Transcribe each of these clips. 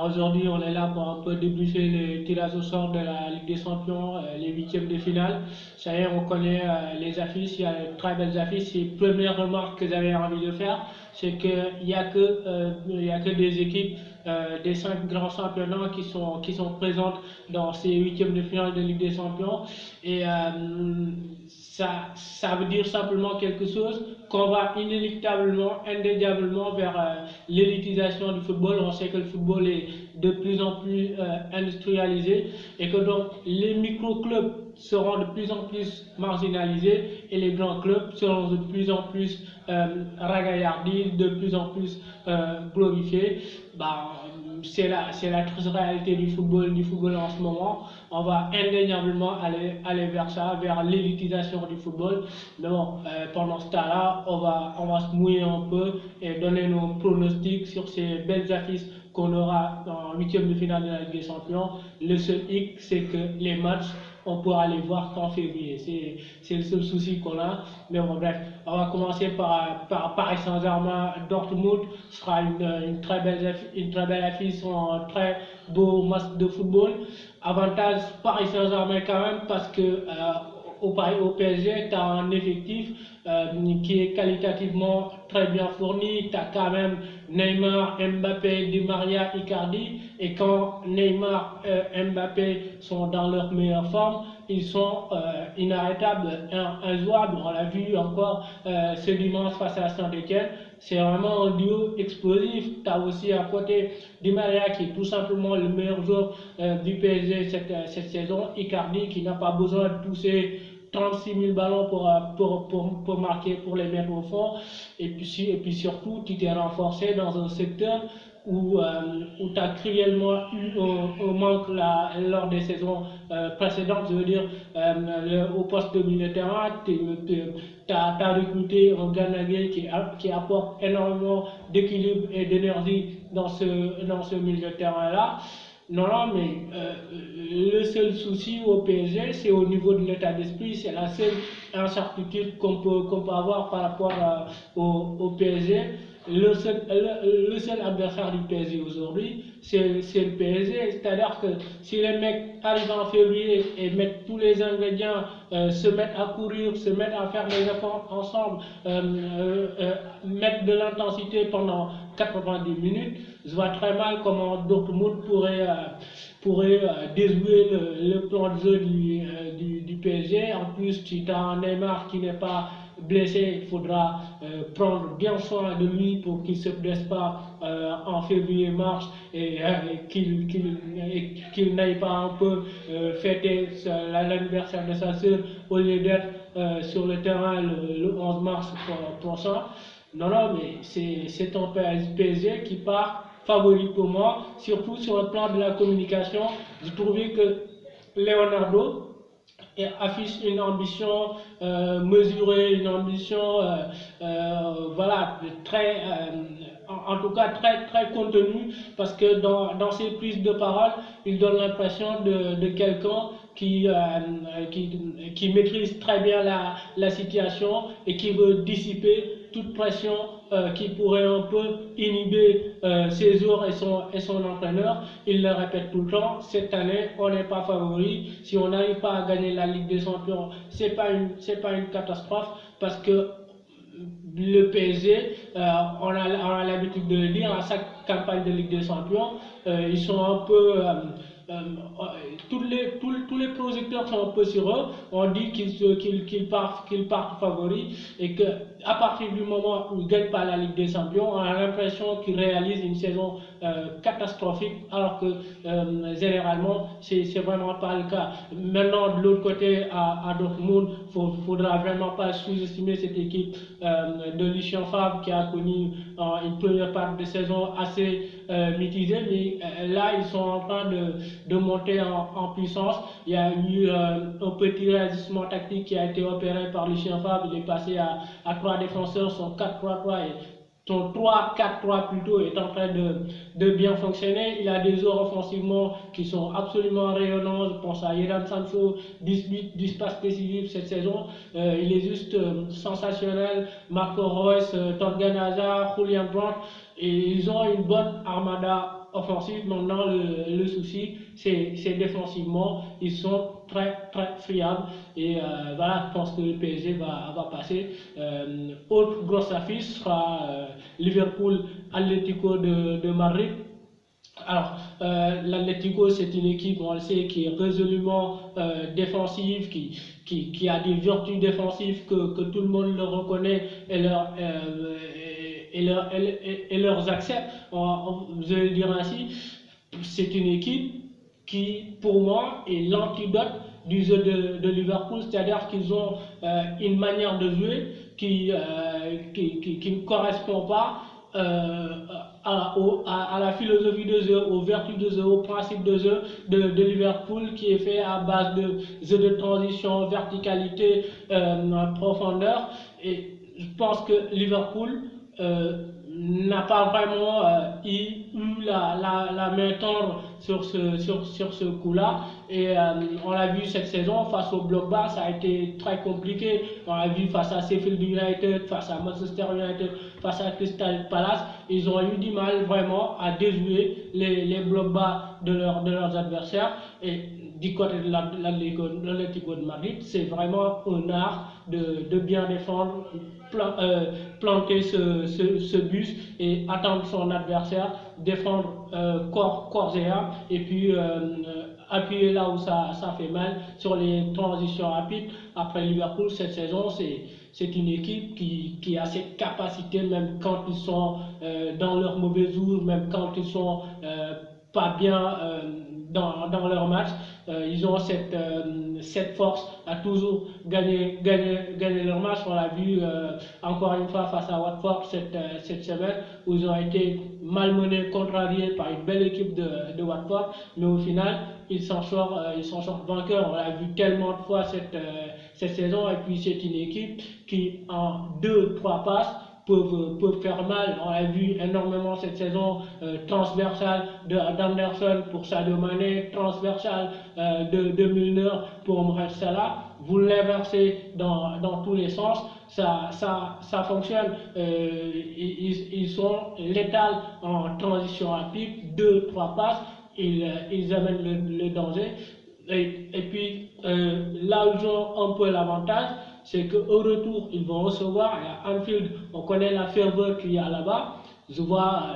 Aujourd'hui, on est là pour un peu débriefer les tirages au sort de la Ligue des Champions, les huitièmes de finale. Ça y est, on connaît les affiches, il y a de très belles affiches. Et première remarque que j'avais envie de faire, c'est qu'il n'y a y a que des équipes des cinq grands championnats qui sont présentes dans ces huitièmes de finale de Ligue des Champions. Et ça veut dire simplement quelque chose, qu'on va inéluctablement, indéniablement vers l'élitisation du football. On sait que le football est de plus en plus industrialisé et que donc les micro-clubs seront de plus en plus marginalisés et les grands clubs seront de plus en plus ragaillardis, de plus en plus glorifiés. Bah, c'est la triste réalité du football en ce moment. On va indéniablement aller vers ça, vers l'élitisation du football. Mais bon, pendant ce temps-là, on va se mouiller un peu et donner nos pronostics sur ces belles affiches qu'on aura en huitième de finale de la Ligue des Champions. Le seul hic, c'est que les matchs, on pourra les voir qu'en février. C'est le seul souci qu'on a. Mais bon, bref, on va commencer par Paris Saint-Germain Dortmund. Ce sera une très belle affiche, un très beau match de football. Avantage Paris Saint-Germain quand même parce que au PSG, tu as un effectif qui est qualitativement très bien fourni. Tu as quand même Neymar, Mbappé, Di Maria, Icardi. Et quand Neymar et Mbappé sont dans leur meilleure forme, ils sont inarrêtables, injouables. On l'a vu encore ce dimanche face à Saint-Etienne. C'est vraiment un duo explosif. Tu as aussi à côté Di Maria qui est tout simplement le meilleur joueur du PSG cette saison. Icardi qui n'a pas besoin de pousser 36 000 ballons pour marquer, pour les mettre au fond. Et puis surtout, tu t'es renforcé dans un secteur où tu as cruellement eu un manque lors des saisons précédentes. Je veux dire, au poste de milieu de terrain, tu as recruté un Ganagué qui apporte énormément d'équilibre et d'énergie dans ce milieu de terrain-là. Non, non, mais le seul souci au PSG, c'est au niveau de l'état d'esprit, c'est la seule incertitude qu'on peut avoir par rapport au PSG. Le seul adversaire du PSG aujourd'hui, c'est le PSG. C'est-à-dire que si les mecs arrivent en février et mettent tous les ingrédients, se mettent à courir, se mettent à faire des efforts ensemble, mettre de l'intensité pendant 90 minutes, je vois très mal comment Dortmund pourrait déjouer le plan de jeu du PSG. En plus, tu as un Neymar qui n'est pas blessé, il faudra prendre bien soin de lui pour qu'il ne se blesse pas en février-mars et qu'il n'aille pas un peu fêter l'anniversaire de sa sœur au lieu d'être sur le terrain le 11 mars prochain. Non, non, mais c'est ton PSG qui part favori pour moi, surtout sur le plan de la communication. J'ai trouvé que Leonardo affiche une ambition mesurée, une ambition voilà, très, en tout cas très contenue, parce que dans ses prises de parole, il donne l'impression de quelqu'un qui maîtrise très bien la situation et qui veut dissiper toute pression qui pourrait un peu inhiber ses joueurs et son entraîneur. Il le répète tout le temps, cette année on n'est pas favori. Si on n'arrive pas à gagner la Ligue des Champions, c'est pas une catastrophe, parce que le PSG, on a l'habitude de le dire à chaque campagne de Ligue des Champions, ils sont un peu tous les projecteurs sont un peu sur eux. On dit qu'ils partent favoris et qu'à partir du moment où ils ne gagnent pas la Ligue des Champions, on a l'impression qu'ils réalisent une saison catastrophique, alors que généralement c'est vraiment pas le cas. Maintenant, de l'autre côté, à Dortmund, il ne faudra vraiment pas sous-estimer cette équipe de Lucien Favre qui a connu une première partie de saison assez mitigée, mais là ils sont en train de monter en puissance. Il y a eu un petit réajustement tactique qui a été opéré par Lucien Favre. Il est passé à 3 défenseurs, son 4-3-3 et son 3-4-3 plutôt est en train de bien fonctionner. Il a des joueurs offensivement qui sont absolument rayonnants. Je pense à Jadon Sancho, 10 passes décisives cette saison. Il est juste sensationnel. Marco Reus, Torgan Hazard, Julian Brandt. Et ils ont une bonne armada offensif. Maintenant, le souci, c'est défensivement. Ils sont très fiables. Et voilà, je pense que le PSG va passer. Autre grosse affiche sera Liverpool-Atlético de Madrid. Alors, l'Atlético, c'est une équipe, on le sait, qui est résolument défensive, qui a des vertus défensives que tout le monde le reconnaît et leurs accepte. Je vais le dire ainsi, c'est une équipe qui, pour moi, est l'antidote du jeu de Liverpool, c'est-à-dire qu'ils ont une manière de jouer qui ne correspond pas à la philosophie de jeu, aux vertus de jeu, au principe de jeu de Liverpool, qui est fait à base de jeu de transition, verticalité, profondeur. Et je pense que Liverpool n'a pas vraiment eu la main tendre sur ce coup-là. Et on l'a vu cette saison face au bloc bas, ça a été très compliqué. On l'a vu face à Sheffield United, face à Manchester United, face à Crystal Palace. Ils ont eu du mal vraiment à déjouer les blocs bas de leurs adversaires. Et du côté de l'Atlético de Madrid, c'est vraiment un art de bien défendre, planter ce bus et attendre son adversaire, défendre corps et âme, et puis appuyer là où ça fait mal sur les transitions rapides. Après Liverpool, cette saison, c'est une équipe qui a cette capacité, même quand ils sont dans leur mauvais jour, même quand ils sont pas bien dans leur match, ils ont cette force à toujours gagner leur match. On l'a vu encore une fois face à Watford cette semaine, où ils ont été malmenés, contrariés par une belle équipe de Watford, mais au final ils s'en sortent vainqueurs. On l'a vu tellement de fois cette saison, et puis c'est une équipe qui en 2-3 passes peuvent faire mal. On l'a vu énormément cette saison, transversale d'Anderson pour Sadio Mané, transversale de Milner pour Mohamed Salah. Vous l'inversez dans tous les sens, ça fonctionne. Ils sont létals en transition rapide, 2-3 passes, ils amènent le danger. Et puis là où ils ont un peu l'avantage, c'est qu'au retour, ils vont recevoir à Anfield. On connaît la ferveur qu'il y a là-bas. Je vois,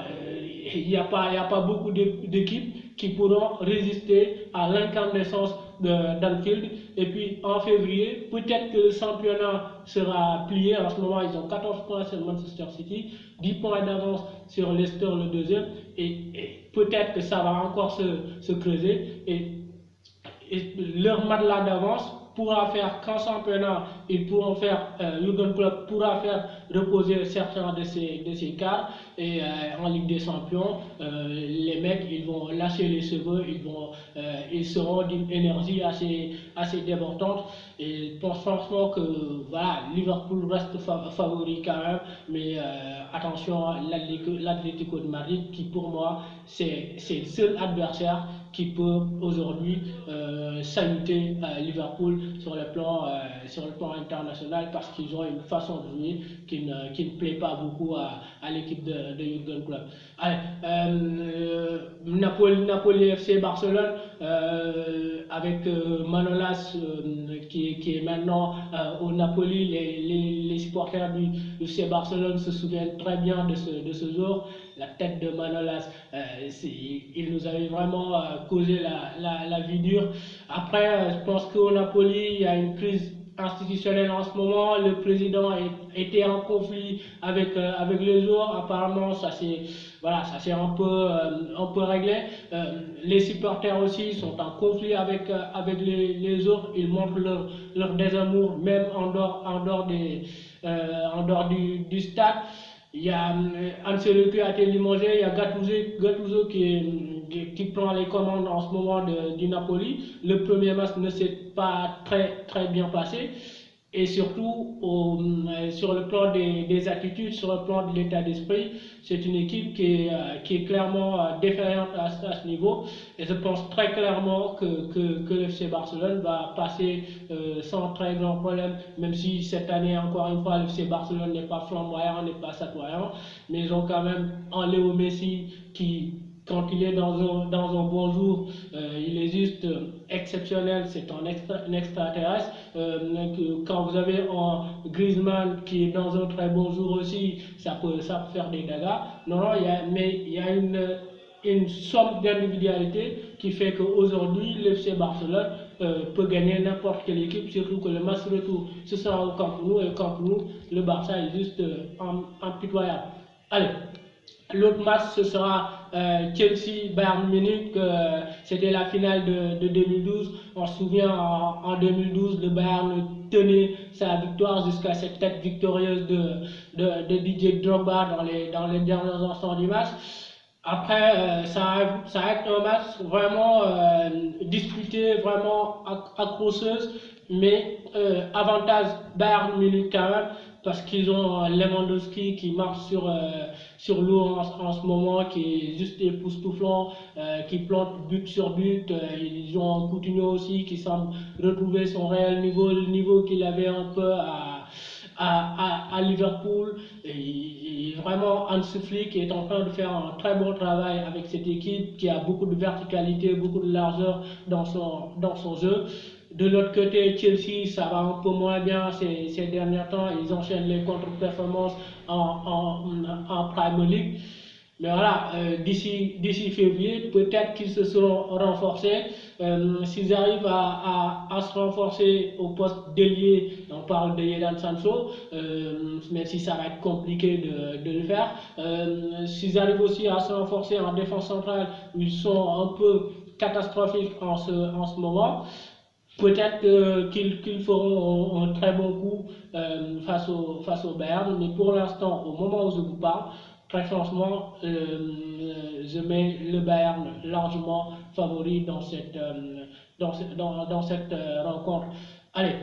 il n'y a pas beaucoup d'équipes qui pourront résister à l'incandescence d'Anfield. Et puis en février, peut-être que le championnat sera plié. En ce moment, ils ont 14 points sur Manchester City, 10 points d'avance sur Leicester, le deuxième. Et peut-être que ça va encore se creuser. Et leur matelas d'avance pourra faire qu'en championnat, ils pourront faire, Jürgen Klopp pourra faire reposer certains de ses cadres, et en Ligue des Champions, les mecs, ils vont lâcher les cheveux, ils seront d'une énergie assez débordante. Et je pense franchement que voilà, Liverpool reste favori quand même, mais attention à l'Atlético de Madrid, qui pour moi c'est le seul adversaire qui peut aujourd'hui saluter Liverpool sur le plan international, parce qu'ils ont une façon de jouer qui ne plaît pas beaucoup à l'équipe de Jürgen Klopp. Allez, Napoli FC Barcelone, avec Manolas qui est maintenant au Napoli. Les supporters du FC Barcelone se souviennent très bien de ce jour. La tête de Manolas, il nous avait vraiment causé la vie dure. Après, je pense qu'au Napoli, il y a une crise institutionnelle en ce moment. Le président était en conflit avec les joueurs. Apparemment, ça s'est un peu réglé. Les supporters aussi sont en conflit avec les autres. Ils montrent leur désamour même en dehors du stade. Il y a Ancelotti qui a été limogé, il y a Gattuso qui prend les commandes en ce moment du Napoli. Le premier match ne s'est pas très bien passé. Et surtout, sur le plan des attitudes, sur le plan de l'état d'esprit, c'est une équipe qui est clairement défaillante à ce niveau. Et je pense très clairement que le FC Barcelone va passer sans très grand problème, même si cette année, encore une fois, le FC Barcelone n'est pas flamboyant, n'est pas chatoyant, mais ils ont quand même un Léo Messi qui quand il est dans un bon jour, il est juste exceptionnel, c'est un extraterrestre. Quand vous avez un Griezmann qui est dans un très bon jour aussi, ça peut faire des dégâts. Non, non, mais il y a une somme d'individualité qui fait qu'aujourd'hui, l'FC Barcelone peut gagner n'importe quelle équipe, surtout que le match retour, ce sera au Camp Nou, et au Camp Nou, le Barça est juste impitoyable. Allez. L'autre match, ce sera Chelsea-Bayern Munich. C'était la finale de 2012. On se souvient, en 2012, le Bayern tenait sa victoire jusqu'à cette tête victorieuse de Didier Drogba dans les derniers instants du match. Après, ça a été un match vraiment disputé, vraiment accrocheuse, mais avantage Bayern Munich quand même, parce qu'ils ont Lewandowski qui marche sur l'eau en ce moment, qui est juste époustouflant, qui plante but sur but. Ils ont Coutinho aussi qui semble retrouver son réel niveau, le niveau qu'il avait un peu à Liverpool. Et vraiment, Hansi Flick est en train de faire un très bon travail avec cette équipe qui a beaucoup de verticalité, beaucoup de largeur dans son jeu. De l'autre côté, Chelsea, ça va un peu moins bien ces derniers temps. Ils enchaînent les contre-performances en Premier League. Mais voilà, d'ici février, peut-être qu'ils se seront renforcés. S'ils arrivent à se renforcer au poste d'ailier, on parle de Jadon Sancho, même si ça va être compliqué de le faire. S'ils arrivent aussi à se renforcer en défense centrale, ils sont un peu catastrophiques en ce moment. Peut-être qu'ils feront un très bon coup face au Bayern, mais pour l'instant, au moment où je vous parle, très franchement, je mets le Bayern largement favori dans cette rencontre. Allez,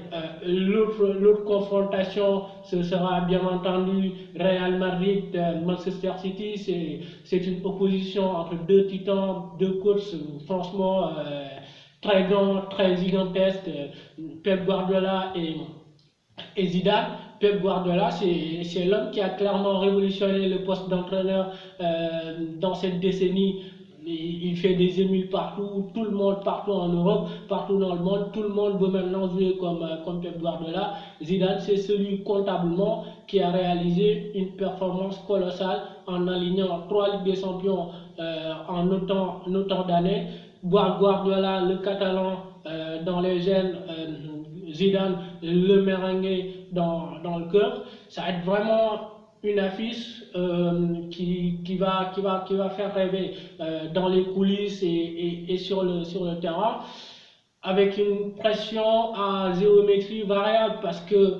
l'autre confrontation, ce sera bien entendu Real Madrid-Manchester City. C'est une opposition entre deux titans, deux coachs, franchement, très grand, très gigantesque, Pep Guardiola et Zidane. Pep Guardiola, c'est l'homme qui a clairement révolutionné le poste d'entraîneur dans cette décennie. Il fait des émules partout, tout le monde, partout en Europe, partout dans le monde, tout le monde veut maintenant jouer comme Pep Guardiola. Zidane, c'est celui comptablement qui a réalisé une performance colossale en alignant 3 Ligues des Champions en autant d'années. Guardiola, le Catalan dans les gènes, Zidane, le merengue dans le cœur. Ça va être vraiment une affiche qui va faire rêver dans les coulisses et sur le terrain, avec une pression à géométrie variable, parce que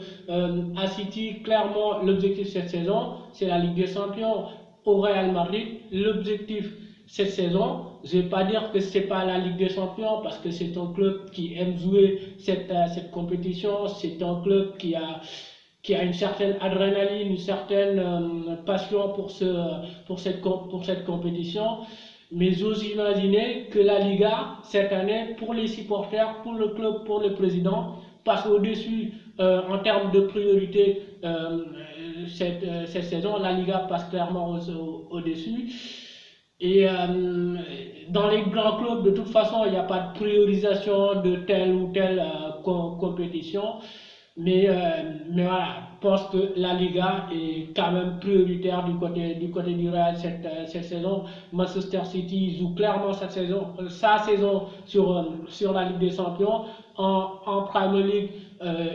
à City, clairement, l'objectif cette saison, c'est la Ligue des Champions. Au Real Madrid, l'objectif cette saison, je ne vais pas dire que ce n'est pas la Ligue des Champions, parce que c'est un club qui aime jouer cette compétition, c'est un club qui a une certaine adrénaline, une certaine passion pour cette compétition. Mais j'ose imaginer que la Liga, cette année, pour les supporters, pour le club, pour le président, passe au-dessus en termes de priorité cette saison. La Liga passe clairement au-dessus. Et dans les grands clubs, de toute façon, il n'y a pas de priorisation de telle ou telle compétition. Mais voilà, je pense que la Liga est quand même prioritaire du côté du Real cette saison. Manchester City joue clairement sa saison sur la Ligue des Champions. En Premier League,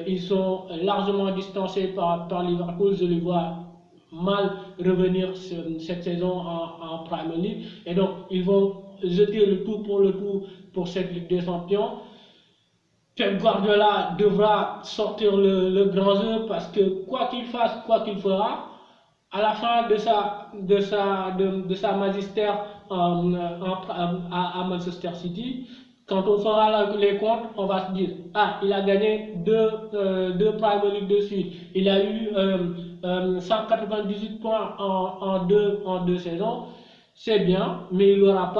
ils sont largement distancés par Liverpool. Je les vois mal revenir cette saison en Premier League. Et donc, ils vont jeter le tout pour cette Ligue des Champions. Pep Guardiola devra sortir le grand jeu, parce que quoi qu'il fasse, quoi qu'il fera, à la fin de sa magistère à Manchester City, quand on fera les comptes, on va se dire: ah, il a gagné deux Premier League de suite, il a eu 198 points en deux saisons, c'est bien, mais il n'aura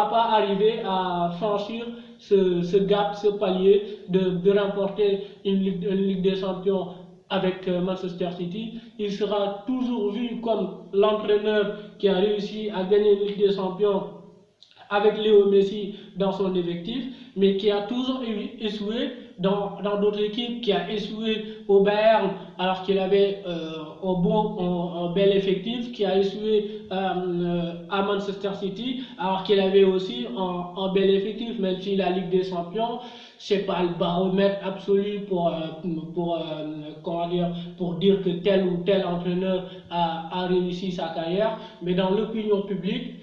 pas arrivé à franchir ce gap, ce palier de remporter une Ligue des Champions avec Manchester City, il sera toujours vu comme l'entraîneur qui a réussi à gagner une Ligue des Champions avec Léo Messi dans son effectif, mais qui a toujours échoué dans d'autres équipes, qui a échoué au Bayern alors qu'il avait un bel effectif, qui a échoué à Manchester City alors qu'il avait aussi un bel effectif, même si la Ligue des Champions, c'est pas le baromètre absolu comment dire, pour dire que tel ou tel entraîneur a réussi sa carrière, mais dans l'opinion publique,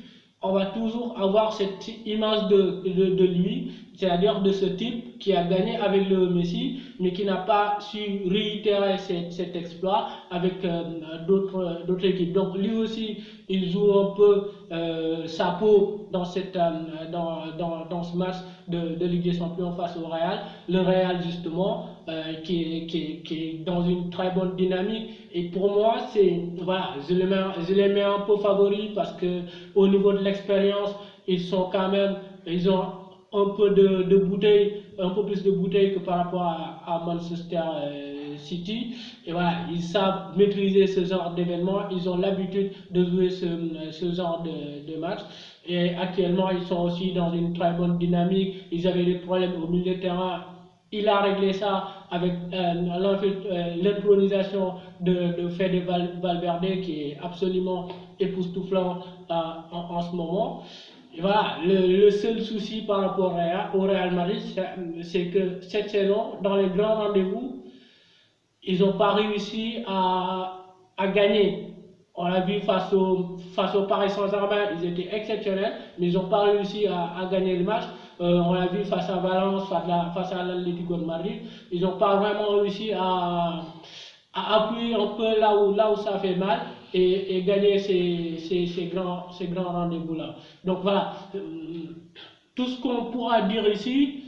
on va toujours avoir cette image de lui, c'est-à-dire de ce type qui a gagné avec le Messi, mais qui n'a pas su réitérer cet exploit avec d'autres équipes. Donc lui aussi, il joue un peu sa peau dans ce match de Ligue des Champions face au Real. Le Real, justement, qui est dans une très bonne dynamique. Et pour moi, voilà, je les mets un peu favoris parce que au niveau de l'expérience, ils ont un peu de bouteilles, un peu plus de bouteilles que par rapport à Manchester City. Et voilà, ils savent maîtriser ce genre d'événements, ils ont l'habitude de jouer ce genre de match. Et actuellement, ils sont aussi dans une très bonne dynamique. Ils avaient des problèmes au milieu de terrain. Il a réglé ça avec l'intronisation de Fede Valverde qui est absolument époustouflant en ce moment. Et voilà, le seul souci par rapport au Real Madrid, c'est que cette saison, dans les grands rendez-vous, ils n'ont pas réussi à gagner. On l'a vu face au Paris Saint-Germain, ils étaient exceptionnels, mais ils n'ont pas réussi à gagner le match. On l'a vu face à Valence, face à l'Atlético de Madrid, ils n'ont pas vraiment réussi à appuyer un peu là où ça fait mal et gagner ces grands rendez-vous-là. Donc voilà, tout ce qu'on pourra dire ici,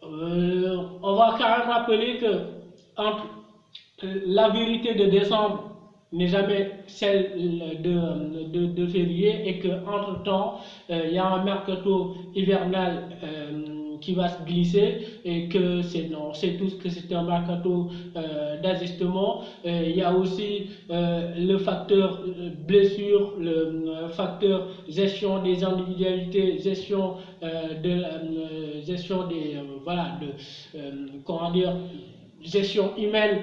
on va quand même rappeler que entre la vérité de décembre n'est jamais celle de février et qu'entre temps, il y a un mercato hivernal qui va se glisser et que on sait tous que c'est un mercato d'ajustement. Il y a aussi le facteur blessure, le facteur gestion des individualités, gestion gestion des voilà comment dire, gestion humaine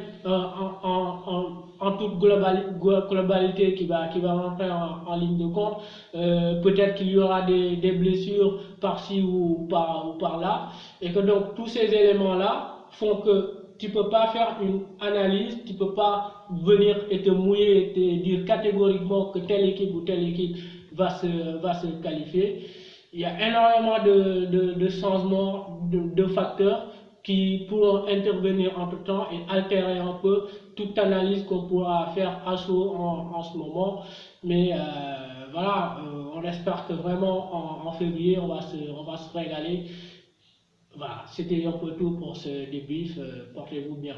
en toute globalité qui va rentrer en ligne de compte. Peut-être qu'il y aura des blessures par-ci ou par-là. Et que donc tous ces éléments-là font que tu ne peux pas faire une analyse, tu ne peux pas venir et te mouiller et te dire catégoriquement que telle équipe ou telle équipe va se qualifier. Il y a énormément de changements, de facteurs qui pourront intervenir entre temps et altérer un peu toute analyse qu'on pourra faire à chaud en ce moment. Mais voilà, on espère que vraiment en février, on va se régaler. Voilà, c'était un peu tout pour ce débrief. Portez-vous bien.